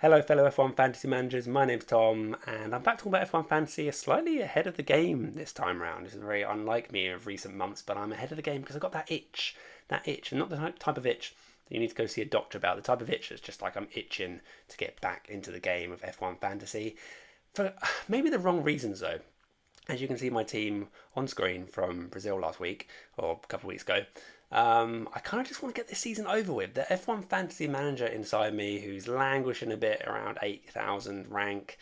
Hello, fellow F1 fantasy managers. My name's Tom, and I'm back talking about F1 fantasy, slightly ahead of the game this time round. This is very unlike me of recent months, but I'm ahead of the game because I got that itch, and not the type of itch that you need to go see a doctor about. The type of itch that's just like I'm itching to get back into the game of F1 fantasy for maybe the wrong reasons though. As you can see, my team on screen from Brazil last week or a couple of weeks ago. I kind of just want to get this season over with. The F1 fantasy manager inside me, who's languishing a bit around 8,000 rank.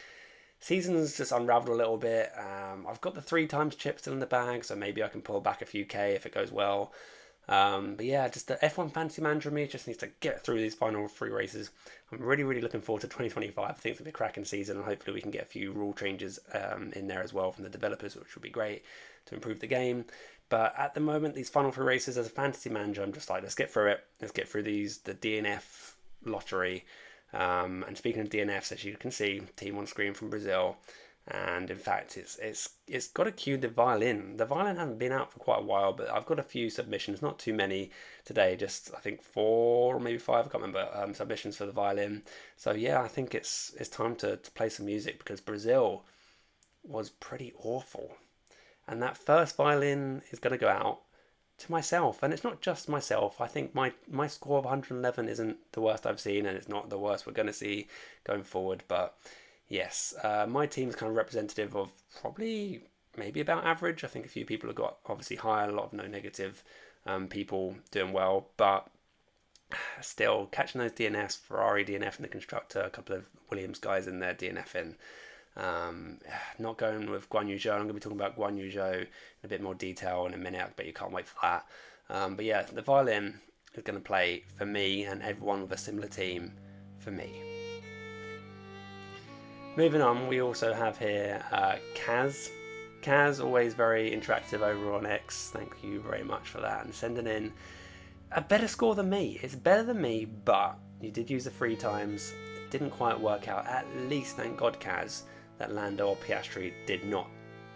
Season's just unraveled a little bit. I've got the 3 times chip still in the bag, so maybe I can pull back a few K if it goes well. But yeah, just the F1 fantasy manager of me just needs to get through these final 3 races. I'm really looking forward to 2025. I think it's going to be a cracking season, and hopefully we can get a few rule changes in there as well from the developers, which would be great to improve the game. But at the moment, these final 3 races as a fantasy manager, I'm just like, let's get through it. Let's get through the DNF lottery. And speaking of DNFs, as you can see, team on screen from Brazil. And in fact, it's got to cue the Violin. The Violin hasn't been out for quite a while, but I've got a few submissions, not too many today, just I think 4 or maybe 5, I can't remember, submissions for the Violin. So yeah, I think it's time to play some music because Brazil was pretty awful. And that first Violin is going to go out to myself. And it's not just myself. I think my score of 111 isn't the worst I've seen, and it's not the worst we're going to see going forward. But yes, my team's kind of representative of probably maybe about average. I think a few people have got obviously higher, a lot of no negative people doing well. But still, catching those DNFs, Ferrari DNF in the constructor, a couple of Williams guys in there DNFing. Not going with Guan Yu Zhou. I'm going to be talking about Guan Yu Zhou in a bit more detail in a minute, but you can't wait for that. But yeah, the Violin is going to play for me and everyone with a similar team for me. Moving on, we also have here Kaz. Kaz, always very interactive over on X. Thank you very much for that. And sending in a better score than me. It's better than me, but you did use the 3 times. It didn't quite work out. At least, thank God, Kaz, that Lando or Piastri did not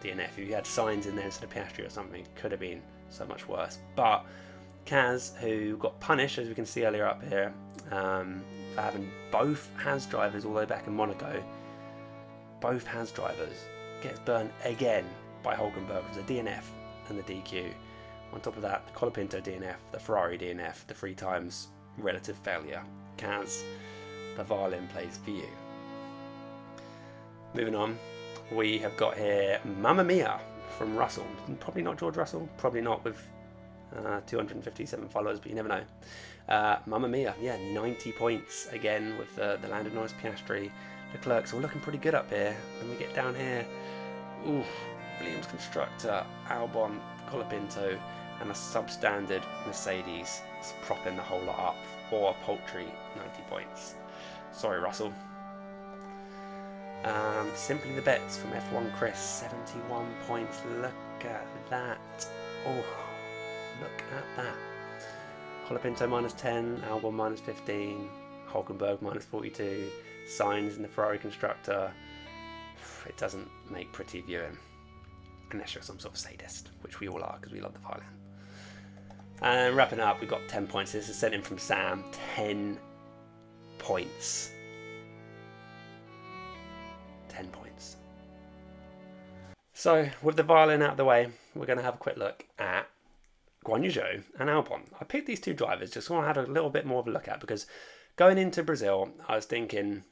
DNF. If you had signs in there instead of Piastri or something, it could have been so much worse. But Kaz, who got punished, as we can see earlier up here, for having both Haas drivers all the way back in Monaco, both Haas drivers, gets burned again by Hulkenberg with the DNF and the DQ. On top of that, the Colapinto DNF, the Ferrari DNF, the 3 times relative failure. Kaz, the Violin plays for you. Moving on, we have got here Mamma Mia from Russell. Probably not George Russell, probably not with 257 followers, but you never know. Mamma Mia, yeah, 90 points again with the Lando Norris, Piastri, Leclerc's all looking pretty good up here. When we get down here, ooh, Williams constructor, Albon, Colapinto, and a substandard Mercedes propping the whole lot up for a paltry 90 points. Sorry, Russell. Simply the Bets from F1 Chris, 71 points. Look at that. Oh, look at that. Colapinto minus 10, Albon minus 15, Hulkenberg minus 42, Sainz in the Ferrari constructor. It doesn't make pretty viewing unless you're some sort of sadist, which we all are because we love the Violin. And wrapping up, we've got 10 points. This is sent in from Sam. 10 points. 10 points. So, with the Violin out of the way, we're going to have a quick look at Guan Yu Zhou and Albon. I picked these 2 drivers just want to have a little bit more of a look at because going into Brazil, I was thinking,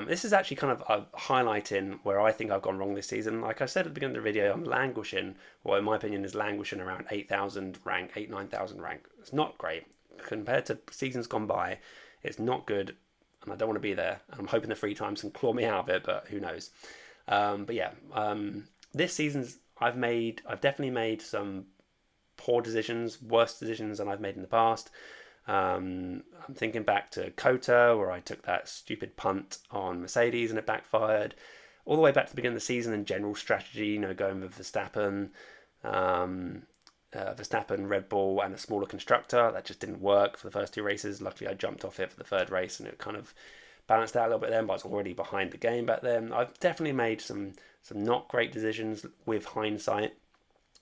this is actually kind of highlighting where I think I've gone wrong this season. Like I said at the beginning of the video, I'm languishing, or in my opinion is languishing around 8,000 rank, 9,000 rank. It's not great. Compared to seasons gone by, it's not good, and I don't want to be there. I'm hoping the 3 times can claw me out of it, but who knows. But yeah, this season's I've definitely made some poor decisions, worse decisions than I've made in the past. I'm thinking back to Kota, where I took that stupid punt on Mercedes and it backfired. All the way back to the beginning of the season and general strategy, going with Verstappen, Red Bull, and a smaller constructor. That just didn't work for the first 2 races. Luckily, I jumped off it for the 3rd race and it kind of balanced out a little bit then, but I was already behind the game back then. I've definitely made some not great decisions with hindsight,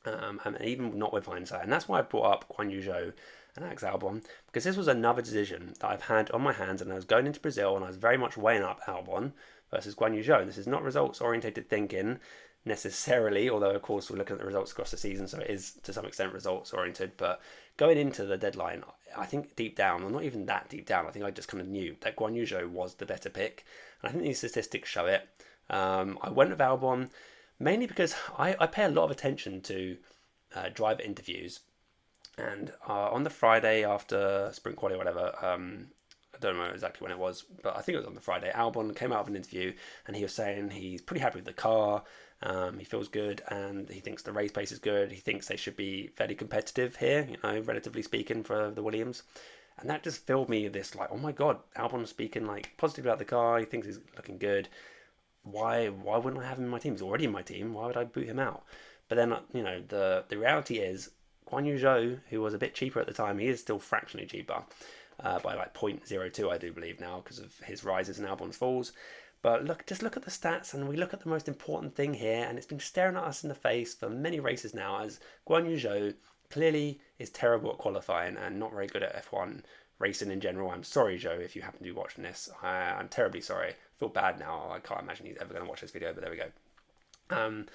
and even not with hindsight. And that's why I brought up Guan Yu Zhou and Alex Albon, because this was another decision that I've had on my hands, and I was going into Brazil and I was very much weighing up Albon versus Guan Yu Zhou. And this is not results-oriented thinking necessarily, although of course we're looking at the results across the season, so it is to some extent results-oriented. But going into the deadline, I think deep down, or not even that deep down, I think I just kind of knew that Guan Yu Zhou was the better pick. And I think these statistics show it. I went with Albon mainly because I pay a lot of attention to driver interviews. And on the Friday after sprint quali or whatever, I don't know exactly when it was, but I think it was on the Friday, Albon came out of an interview and he was saying he's pretty happy with the car. He feels good and he thinks the race pace is good. He thinks they should be fairly competitive here, relatively speaking, for the Williams. And that just filled me with this, like, oh my God, Albon's speaking like positively about the car. He thinks he's looking good. Why wouldn't I have him in my team? He's already in my team. Why would I boot him out? But then, the reality is Guan Yu Zhou, who was a bit cheaper at the time, he is still fractionally cheaper by like 0.02, I do believe now, because of his rises and Albon's falls. But just look at the stats, and we look at the most important thing here, and it's been staring at us in the face for many races now, as Guan Yu Zhou clearly is terrible at qualifying and not very good at F1 racing in general. I'm sorry, Zhou, if you happen to be watching this. I'm terribly sorry. I feel bad now. I can't imagine he's ever going to watch this video, but there we go.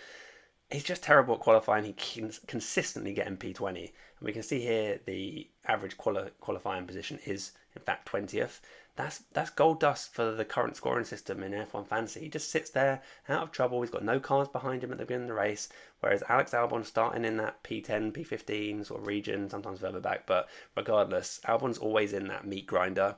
He's just terrible at qualifying. He can consistently get in P20. And we can see here the average qualifying position is, in fact, 20th. That's gold dust for the current scoring system in F1 Fantasy. He just sits there, out of trouble. He's got no cars behind him at the beginning of the race, whereas Alex Albon starting in that P10, P15 sort of region, sometimes further back. But regardless, Albon's always in that meat grinder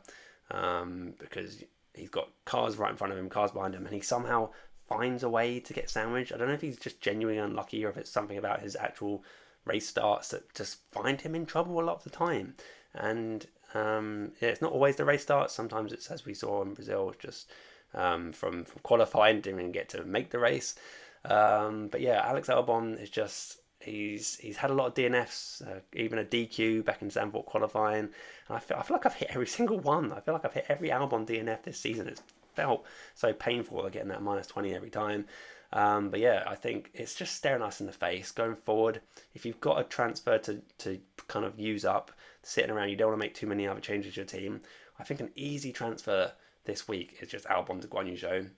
because he's got cars right in front of him, cars behind him, and he somehow finds a way to get sandwiched. I don't know if he's just genuinely unlucky or if it's something about his actual race starts that just find him in trouble a lot of the time. And it's not always the race starts. Sometimes it's, as we saw in Brazil, just from qualifying, didn't even get to make the race. But yeah, Alex Albon is just, he's had a lot of DNFs, even a DQ back in Zandvoort qualifying. And I feel like I've hit every single one. I feel like I've hit every Albon DNF this season. It's felt so painful getting that -20 every time. But yeah, I think it's just staring us in the face going forward. If you've got a transfer to kind of use up sitting around, you don't want to make too many other changes to your team, I think an easy transfer this week is just Albon to Guan Yu Zhou.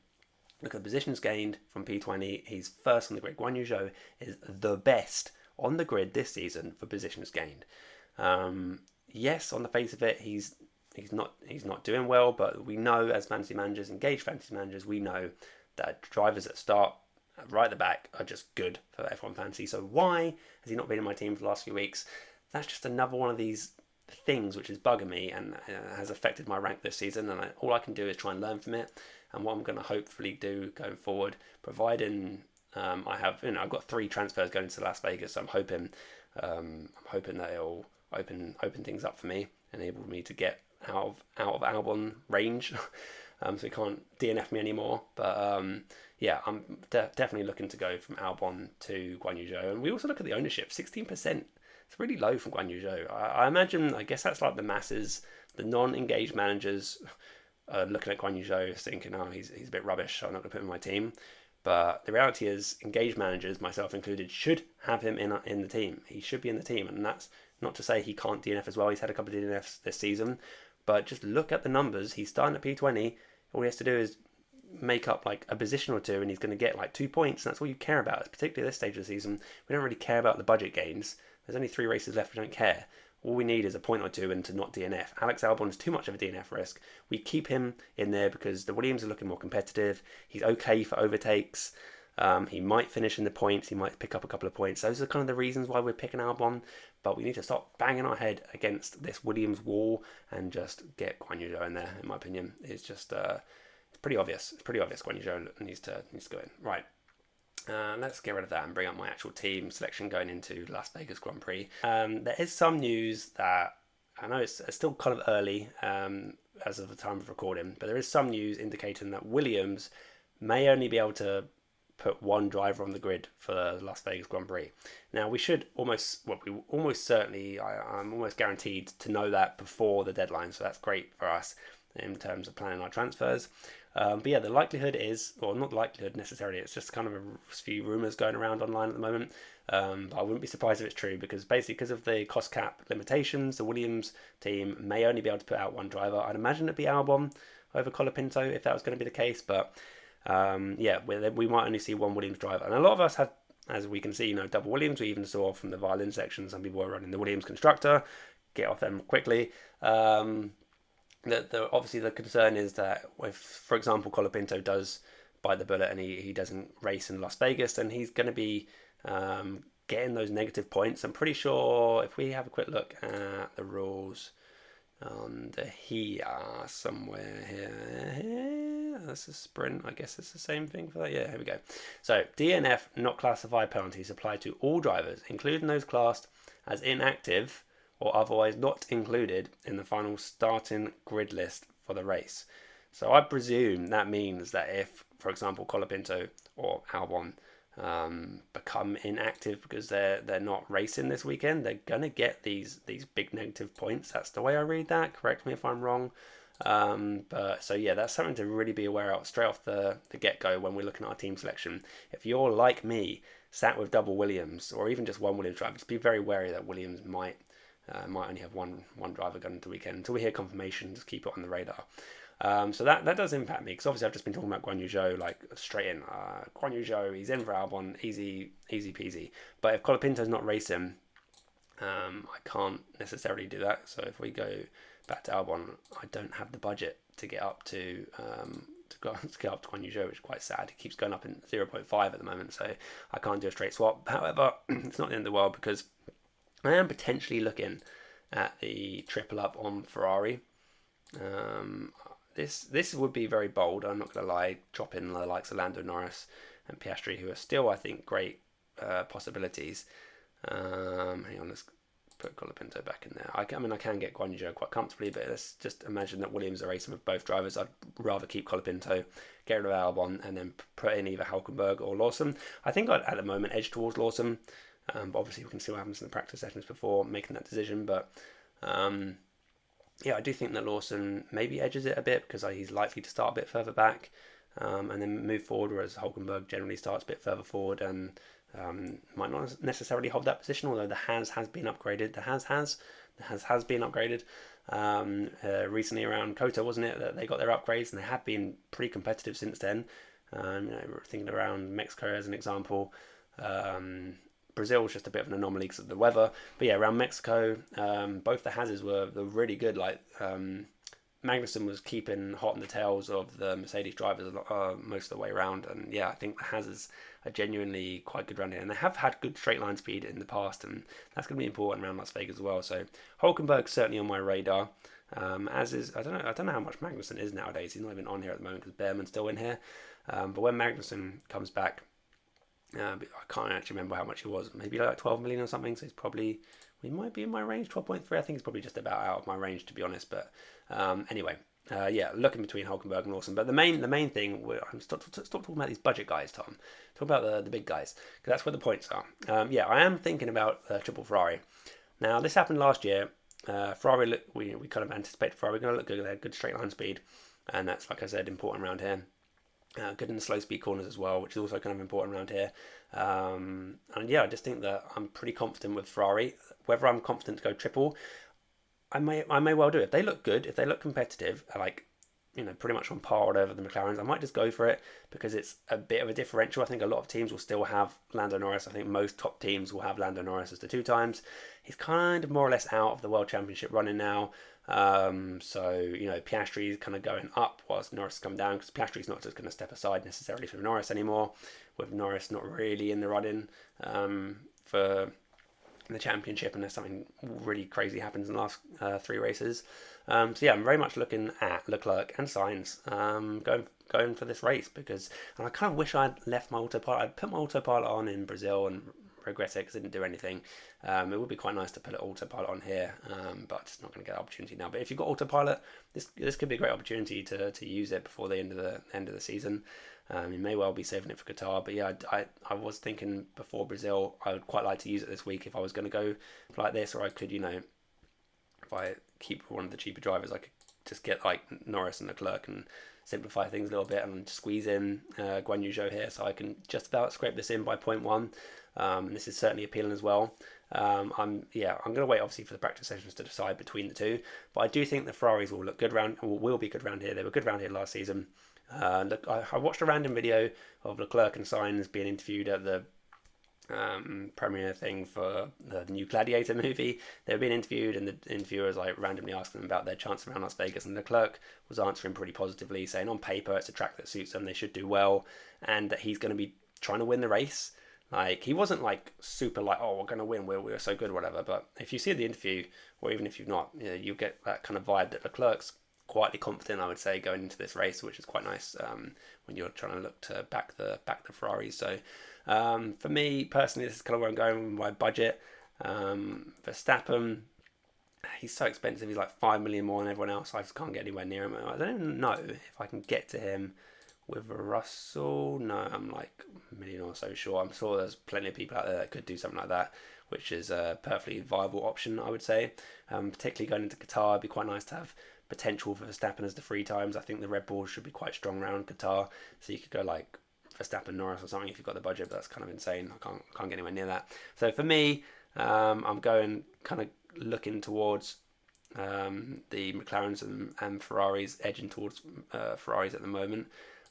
Look at the positions gained from P20. He's first on the grid. Guan Yu Zhou is the best on the grid this season for positions gained. Yes, on the face of it, he's not doing well, but we know as fantasy managers, engaged fantasy managers, we know that drivers that start right at the back are just good for F1 Fantasy. So why has he not been in my team for the last few weeks? That's just another one of these things which is bugging me and has affected my rank this season. And all I can do is try and learn from it. And what I'm going to hopefully do going forward, providing I've got 3 transfers going to Las Vegas, so I'm hoping that it'll open things up for me, enable me to get out of Albon range, so he can't DNF me anymore. But yeah, I'm definitely looking to go from Albon to Guan Yu Zhou. And we also look at the ownership, 16%. It's really low from Guan Yu Zhou. I guess that's like the masses, the non-engaged managers looking at Guan Yu Zhou thinking, oh, he's a bit rubbish, so I'm not going to put him in my team. But the reality is, engaged managers, myself included, should have him in the team. He should be in the team, and that's not to say he can't DNF as well. He's had a couple of DNFs this season, but just look at the numbers. He's starting at P20. All he has to do is make up like a position or two, and he's going to get like 2 points, and that's all you care about. Particularly at this stage of the season, we don't really care about the budget gains. There's only 3 races left. We don't care. All we need is a point or two and to not DNF. Alex Albon is too much of a DNF risk. We keep him in there because the Williams are looking more competitive. He's okay for overtakes. He might finish in the points. He might pick up a couple of points. Those are kind of the reasons why we're picking Albon. But we need to stop banging our head against this Williams wall and just get Guan Yu Zhou in there, in my opinion. It's just it's pretty obvious. It's pretty obvious Guan Yu Zhou needs to go in. Right. Let's get rid of that and bring up my actual team selection going into Las Vegas Grand Prix. There is some news that, I know it's still kind of early as of the time of recording, but there is some news indicating that Williams may only be able to put 1 driver on the grid for the Las Vegas Grand Prix. Now, I'm almost guaranteed to know that before the deadline, so that's great for us in terms of planning our transfers. But yeah, the likelihood is, or not likelihood necessarily, it's just kind of a few rumours going around online at the moment. But I wouldn't be surprised if it's true, because basically because of the cost cap limitations, the Williams team may only be able to put out one driver. I'd imagine it'd be Albon over Colapinto if that was going to be the case. But yeah, we might only see one Williams driver. And a lot of us have, as we can see, double Williams. We even saw from the Violin section, some people were running the Williams constructor. Get off them quickly. Obviously the concern is that if, for example, Colapinto does bite the bullet and he doesn't race in Las Vegas, then he's going to be getting those negative points. I'm pretty sure if we have a quick look at the rules under here, somewhere here, that's a sprint. I guess it's the same thing for that. Yeah, here we go. So DNF not classified penalties apply to all drivers, including those classed as inactive or otherwise not included in the final starting grid list for the race. So I presume that means that if, for example, Colapinto or Albon become inactive because they're not racing this weekend, they're gonna get these big negative points. That's the way I read that. Correct me if I'm wrong. But so yeah, that's something to really be aware of straight off the get-go when we're looking at our team selection. If you're like me, sat with double Williams or even just one Williams driver, just be very wary that Williams might only have one driver going into the weekend. Until we hear confirmation, just keep it on the radar. So that does impact me, because obviously I've just been talking about Guan Yu Zhou like straight in. Guan Yu Zhou, he's in for Albon, easy peasy. But if Colapinto's not racing, I can't necessarily do that. So if we go back to Albon, I don't have the budget to get up to Guan Yu Zhou, which is quite sad. He keeps going up in 0.5 at the moment, so I can't do a straight swap. However, it's not the end of the world, because I am potentially looking at the triple up on Ferrari. This would be very bold, I'm not going to lie, dropping the likes of Lando Norris and Piastri, who are still, I think, great possibilities. Hang on, let's put Colapinto back in there. I can get Guan Yu Zhou quite comfortably, but let's just imagine that Williams are racing with both drivers. I'd rather keep Colapinto, get rid of Albon, and then put in either Hülkenberg or Lawson. I think I'd, at the moment, edge towards Lawson. But obviously we can see what happens in the practice sessions before making that decision. But yeah, I do think that Lawson maybe edges it a bit, because he's likely to start a bit further back and then move forward, whereas Hülkenberg generally starts a bit further forward and might not necessarily hold that position, although the has been upgraded. The has been upgraded recently around Kota, wasn't it, that they got their upgrades, and they have been pretty competitive since then. We're thinking around Mexico as an example. Brazil was just a bit of an anomaly because of the weather. But yeah, around Mexico, both the Hazes were really good. Like Magnussen was keeping hot on the tails of the Mercedes drivers most of the way around. And yeah, I think the Hazes are genuinely quite good running. And they have had good straight line speed in the past. And that's going to be important around Las Vegas as well. So Hülkenberg's certainly on my radar. As is, I don't know how much Magnussen is nowadays. He's not even on here at the moment because Behrman's still in here. But when Magnussen comes back, I can't actually remember how much he was. Maybe like 12 million or something. So he might be in my range. 12.3. I think he's probably just about out of my range, to be honest. But anyway, yeah, looking between Hülkenberg and Lawson. But the main thing, stop talking about these budget guys, Tom. Talk about the big guys, because that's where the points are. Yeah, I am thinking about triple Ferrari. Now, this happened last year. Ferrari, we kind of anticipated Ferrari were going to look good. They had good straight line speed, and that's, like I said, important around here. Good in the slow speed corners as well, which is also kind of important around here. And yeah, I just think that I'm pretty confident with Ferrari. Whether I'm confident to go triple, I may well do. If they look good, if they look competitive, like, pretty much on par over the McLarens, I might just go for it, because it's a bit of a differential. I think a lot of teams will still have Lando Norris. I think most top teams will have Lando Norris as the 2 times. He's kind of more or less out of the World Championship running now. So Piastri is kind of going up whilst Norris come down, because Piastri's not just going to step aside necessarily from Norris anymore, with Norris not really in the running for the championship unless something really crazy happens in the last 3 races. So yeah, I'm very much looking at Leclerc and Sainz going for this race, and I kind of wish I'd left my autopilot. I'd put my autopilot on in Brazil and regret it because it didn't do anything. It would be quite nice to put an autopilot on here, but just not going to get an opportunity now. But if you've got autopilot, this could be a great opportunity to use it before the end of the season. You may well be saving it for Qatar, but yeah, I was thinking before Brazil, I would quite like to use it this week if I was going to go like this, or I could, if I keep one of the cheaper drivers, I could just get like Norris and Leclerc and simplify things a little bit and squeeze in Guan Yu Zhou here, so I can just about scrape this in by 0.1. This is certainly appealing as well. I'm going to wait obviously for the practice sessions to decide between the two, but I do think the Ferraris will look good round, will be good round here. They were good round here last season. Look, I watched a random video of Leclerc and Sainz being interviewed at the premiere thing for the new Gladiator movie. They were being interviewed, and the interviewer was like randomly asking them about their chance around Las Vegas, and Leclerc was answering pretty positively, saying on paper it's a track that suits them, they should do well, and that he's going to be trying to win the race. Like, he wasn't like super like, oh, we're going to win, we're so good, whatever. But if you see the interview, or even if you've not, you get that kind of vibe that Leclerc's quietly confident, I would say, going into this race, which is quite nice when you're trying to look to back the Ferraris. So for me personally, this is kind of where I'm going with my budget. Verstappen, he's so expensive. He's like 5 million more than everyone else. I just can't get anywhere near him. I don't even know if I can get to him with Russell. No, I'm like a million or so short. I'm sure there's plenty of people out there that could do something like that, which is a perfectly viable option, I would say. Particularly going into Qatar, it'd be quite nice to have potential for Verstappen as the free times. I think the Red Bull should be quite strong around Qatar, so you could go like Verstappen, Norris or something if you've got the budget, but that's kind of insane. I can't get anywhere near that. So for me, I'm going kind of looking towards the McLarens and Ferraris, edging towards Ferraris at the moment.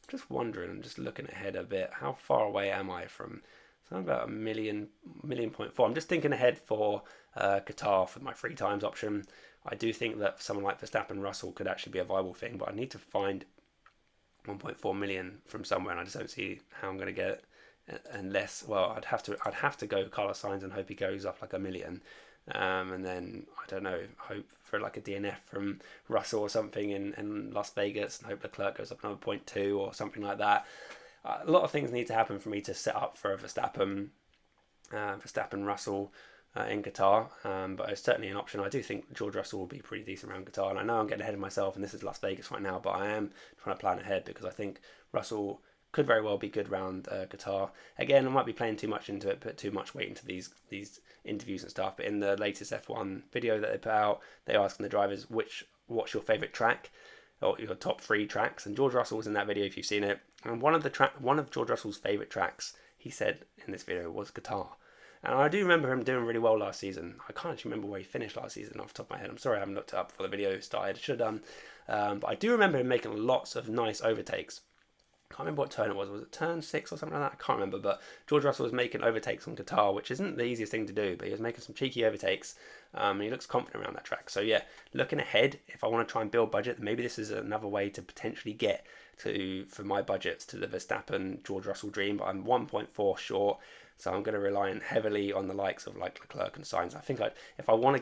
I'm just wondering, I'm just looking ahead a bit. How far away am I from? So I'm about a million point four. I'm just thinking ahead for Qatar for my free times option. I do think that someone like Verstappen, Russell could actually be a viable thing, but I need to find 1.4 million from somewhere, and I just don't see how I'm going to get it unless, well, I'd have to go Carlos Sainz and hope he goes up like a million, and then I don't know, hope for like a DNF from Russell or something in Las Vegas, and hope Leclerc goes up another 0.2 or something like that. A lot of things need to happen for me to set up for a Verstappen, Russell in Qatar, but it's certainly an option. I do think George Russell will be pretty decent around Qatar, and I know I'm getting ahead of myself, and this is Las Vegas right now, but I am trying to plan ahead because I think Russell could very well be good round Qatar. Again, I might be playing too much into it, put too much weight into these interviews and stuff, but in the latest F1 video that they put out, they're asking the drivers what's your favourite track, or your top 3 tracks, and George Russell was in that video if you've seen it, and one of George Russell's favourite tracks, he said in this video, was Qatar. And I do remember him doing really well last season. I can't actually remember where he finished last season off the top of my head. I'm sorry I haven't looked it up before the video started. Should have done. But I do remember him making lots of nice overtakes. I can't remember what turn it was. Was it turn 6 or something like that? I can't remember. But George Russell was making overtakes on Qatar, which isn't the easiest thing to do. But he was making some cheeky overtakes. And he looks confident around that track. So yeah, looking ahead, if I want to try and build budget, maybe this is another way to potentially get for my budgets to the Verstappen, George Russell dream. But I'm 1.4 short. So I'm going to rely heavily on the likes of like Leclerc and Sainz. I think if I want to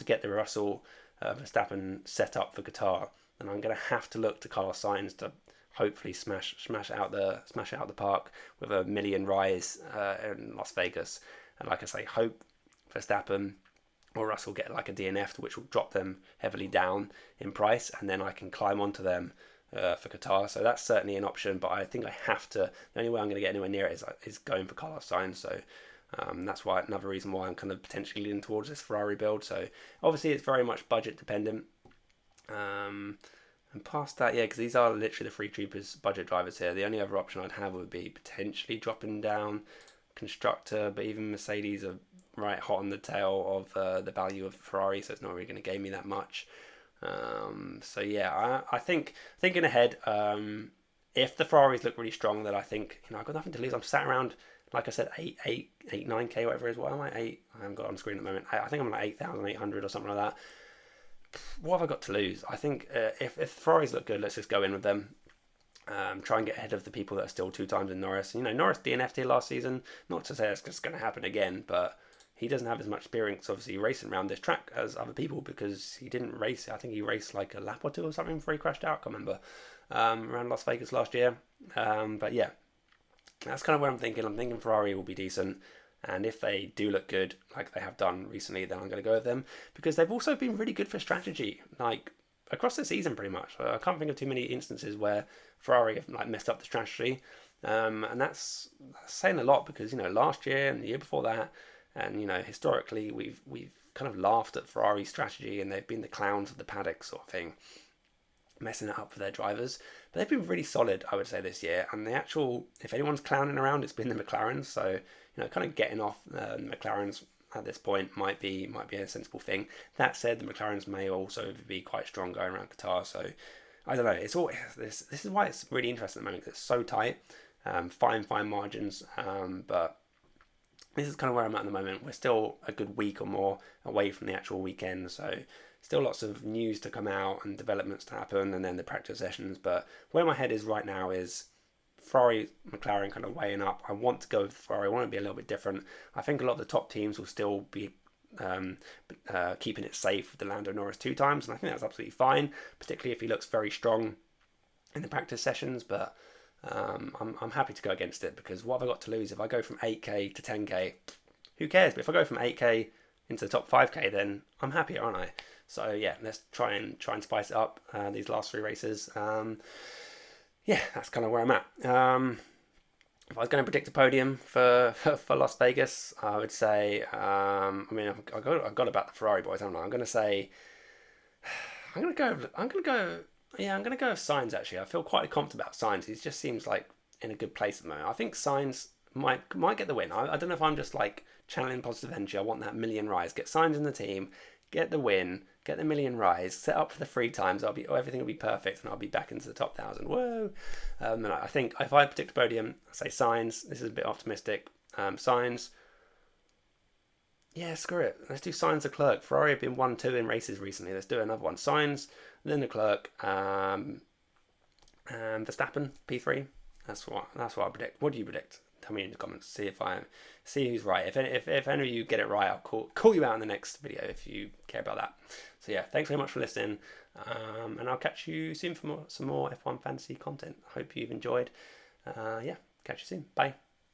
get the Russell Verstappen set up for Qatar, then I'm going to have to look to Carlos Sainz to hopefully smash it out the park with a million rise in Las Vegas. And like I say, hope Verstappen or Russell get like a DNF, which will drop them heavily down in price, and then I can climb onto them for Qatar. So that's certainly an option, but I think I have to. The only way I'm going to get anywhere near it is going for Carlos Sainz. So that's why another reason why I'm kind of potentially leaning towards this Ferrari build. So obviously it's very much budget dependent. And past that, yeah, because these are literally the free cheapest budget drivers here. The only other option I'd have would be potentially dropping down Constructor, but even Mercedes are right hot on the tail of the value of Ferrari, so it's not really going to gain me that much. So yeah, I think thinking ahead, if the Ferraris look really strong, then I think, I've got nothing to lose. I'm sat around, like I said, 9k, whatever it is. What am I? I haven't got it on screen at the moment. I think I'm like 8,800 or something like that. What have I got to lose? I think if Ferraris look good, let's just go in with them. Try and get ahead of the people that are still 2 times in Norris. Norris DNF'd here last season. Not to say it's just going to happen again, but he doesn't have as much experience, obviously, racing around this track as other people because he didn't race. I think he raced like a lap or 2 or something before he crashed out. I can't remember. Around Las Vegas last year. But yeah, that's kind of where I'm thinking. I'm thinking Ferrari will be decent. And if they do look good, like they have done recently, then I'm going to go with them because they've also been really good for strategy, like across the season pretty much. I can't think of too many instances where Ferrari have like messed up the strategy, and that's saying a lot because last year and the year before that, and historically we've kind of laughed at Ferrari's strategy, and they've been the clowns of the paddock sort of thing, messing it up for their drivers. But they've been really solid, I would say, this year. And the actual, if anyone's clowning around, it's been the McLarens. So, kind of getting off the McLarens at this point might be a sensible thing. That said, the McLarens may also be quite strong going around Qatar. So, I don't know. It's all this is why it's really interesting at the moment, because it's so tight, fine margins. But this is kind of where I'm at the moment. We're still a good week or more away from the actual weekend, so still lots of news to come out and developments to happen, and then the practice sessions. But where my head is right now is Ferrari, McLaren kind of weighing up. I want to go with Ferrari. I want to be a little bit different. I think a lot of the top teams will still be keeping it safe with the Lando Norris 2 times, and I think that's absolutely fine, particularly if he looks very strong in the practice sessions. But I'm happy to go against it, because what have I got to lose? If I go from 8k to 10k, who cares? But if I go from 8k into the top 5k, then I'm happy, aren't I? So yeah, let's try and spice it up these last 3 races. Yeah, that's kind of where I'm at. If I was going to predict a podium for Las Vegas, I would say, I mean, I've got about the Ferrari boys, haven't I? I'm going to go with Sainz, actually. I feel quite confident about Sainz. He just seems like in a good place at the moment. I think Sainz might get the win. I don't know if I'm just like channeling positive energy. I want that million rise. Get Sainz in the team, get the win, get the million rise, set up for the 3 times. Everything will be perfect, and I'll be back into the top 1,000. Whoa! And I think if I predict a podium, I say Sainz. This is a bit optimistic. Sainz. Yeah, screw it. Let's do Sainz Leclerc. Ferrari have been 1-2 in races recently. Let's do another one. Sainz, then Leclerc, and Verstappen P3. That's what I predict. What do you predict? Tell me in the comments. See who's right. If any of you get it right, I'll call you out in the next video if you care about that. So yeah, thanks very much for listening, and I'll catch you soon for some more F1 fantasy content. I hope you've enjoyed. Yeah, catch you soon. Bye.